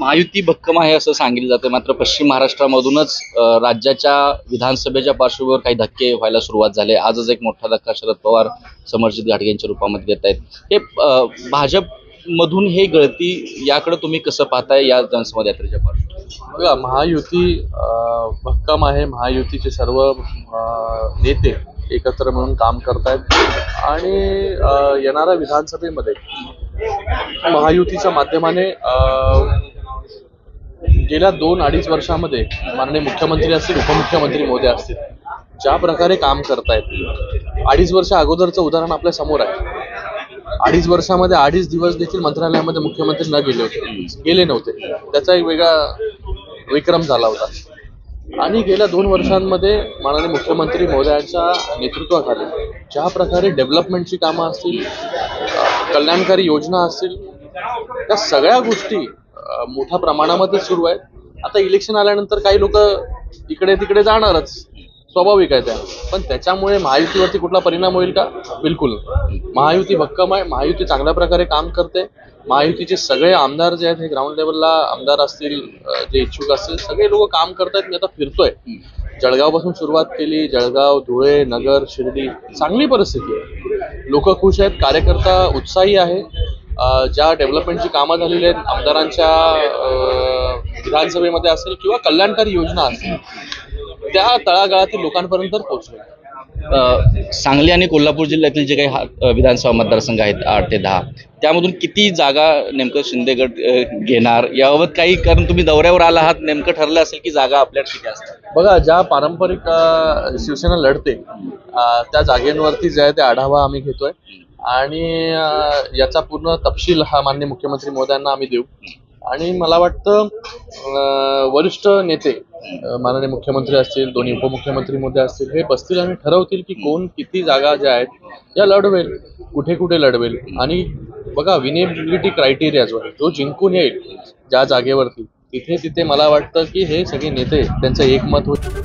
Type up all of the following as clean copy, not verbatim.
महायुती भक्कम आहे असं सांगितलं जातं, मात्र पश्चिम महाराष्ट्रामधूनच राज्याच्या विधानसभेच्या पार्श्वभूमीवर काही धक्के व्हायला सुरुवात झाली. आजच एक मोठा धक्का शरद पवार समर्जित घाटगेंच्या रूपामध्ये देत आहेत. हे भाजपमधून हे गळती याकडे तुम्ही कसं पाहताय या जनसंवाद यात्रेच्या पार्श्वभूमीवर? बघा, महायुती भक्कम आहे. महायुतीचे सर्व नेते एकत्र म्हणून काम करतायत आणि येणाऱ्या विधानसभेमध्ये महायुतीच्या माध्यमाने गेल्या 2-2.5 वर्षामध्ये माननीय मुख्यमंत्री असतील, उपमुख्यमंत्री महोदय असतील, ज्या प्रकारे काम करतायत, 2.5 वर्ष अगोदरचं उदाहरण आपल्या समोर आहे. 2.5 वर्षामध्ये 2.5 दिवस देखील मंत्रालयामध्ये मुख्यमंत्री न गेले नव्हते. त्याचा एक वेगळा विक्रम झाला होता. आणि गेल्या 2 वर्षांमध्ये माननीय मुख्यमंत्री महोदयांच्या नेतृत्वाखाली ज्या प्रकारे डेव्हलपमेंटची कामं असतील, कल्याणकारी योजना असतील, त्या सगळ्या गोष्टी मोठ्या प्रमाणामध्ये सुरू आहेत. आता इलेक्शन आल्यानंतर काही लोक इकडे तिकडे जाणारच, स्वाभाविक आहे त्या, पण त्याच्यामुळे महायुतीवरती कुठला परिणाम होईल का? बिलकुल नाही. महायुती भक्कम आहे. महायुती चांगल्या प्रकारे काम करते. महायुतीचे सगळे आमदार जे आहेत हे ग्राउंड लेवलला आमदार असतील, जे इच्छुक असतील, सगळे लोक काम करतायत. मी आता फिरतोय, जळगावपासून सुरुवात केली, जळगाव, धुळे, नगर, शिर्डी, चांगली परिस्थिती आहे. लोक खुश आहेत, कार्यकर्ता उत्साही आहे. ज्या डेव्हलपमेंटची कामं झालेली आहेत आमदारांच्या विधानसभेमध्ये असेल किंवा कल्याणकारी योजना असतील, त्या तळागाळातील लोकांपर्यंत पोहोचल्या. सांगली आणि कोल्हापूर जिल्ह्यातील जे काही विधानसभा मतदारसंघ आहेत 8 ते 10, त्यामधून किती जागा नेमकं शिंदे गट घेणार याबाबत काही, कारण तुम्ही दौऱ्यावर आला आहात, नेमकं ठरलं असेल की जागा आपल्याला किती असतात? बघा, ज्या पारंपरिक शिवसेना लढते त्या जागेंवरती जे आहे ते आढावा आम्ही घेतोय आणि याचा पूर्ण तपशील हा माननीय मुख्यमंत्री महोदयांना आम्ही देऊ. आणि मला वाटतं वरिष्ठ नेते माननीय मुख्यमंत्री असतील, दोन्ही उपमुख्यमंत्री महोदय असतील, हे बसतील आणि ठरवतील की कोण किती जागा ज्या आहेत या लढवेल, कुठे कुठे लढवेल. आणि बघा, विनेबिलिटी क्रायटेरिया जो जिंकून येईल ज्या जागेवरती, तिथे तिथे मला वाटतं की हे सगळे नेते त्यांचं एकमत होईल.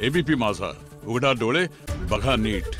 एबीपी माझा, उघडा डोळे बघा नीट.